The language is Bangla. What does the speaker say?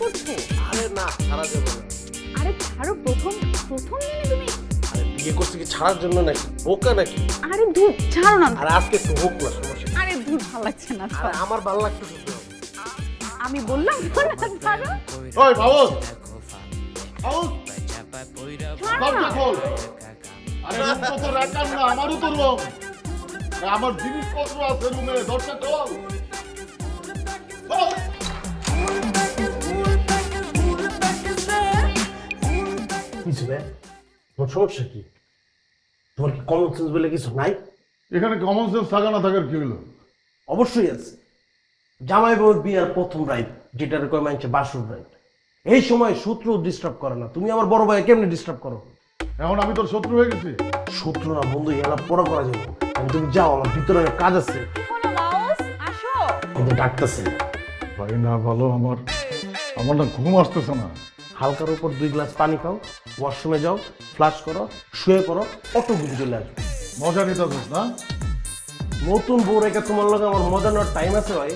করছো? আরে না, ছাড়া যাবে না। আরে ছাড়ো, প্রথম দিনে তুমি। আরে বিয়ে করছে কি ছাড়ার জন্য নাকি? বোকা নাকি? আরে ধুর, ছাড়ো না। আরে আজকে একটু হোক না, সমস্যা কি? আরে ধুর, ভালো লাগছে না। আরে আমার ভালো লাগতেছে তো। আমি বললাম তো না, ছাড়ো। ওই বাবুস, ছাড়ো না। খোল। আরে রুম তো রাখার না, আমারও তো রুম। আমার জিনিসপত্র আছে রুমে, দরজা খোল। কিছু বে, তোমার সমস্যা কি? তোমার কি কমন সেন্স বলে কিছু নাই? এখানে কমন সেন্স থাকা না থাকার কি হলো? অবশ্যই আছে। জামাই বউর বিয়ার প্রথম রাইট, যেটার কয় মানছে বাসুর রাইট। এই সময় শত্রু ডিস্টার্ব করে না। তুমি আমার বড় ভাই কেমনে ডিস্টার্ব করো? এখন আমি তোর শত্রু হয়ে গেছি? শত্রু না বন্ধু, এলা পড়া করা যাবে। তুমি যাও, আমার ভিতরে অনেক কাজ আছে। শোনো মাউস, আসো। কিন্তু ডাকতেছে ভাই না ভালো, আমার না ঘুম আসতেছে না। হালকার উপর 2 গ্লাস পানি খাও, ওয়াশরুমে যাও, ফ্লাশ করো, শুয়ে পড়ো, অটো ঘুরে চলে আসবে। মজা নিতে আসিস না? নতুন বউ রেখে তোমার লগে আমার মজা নেওয়ার টাইম আছে ভাই?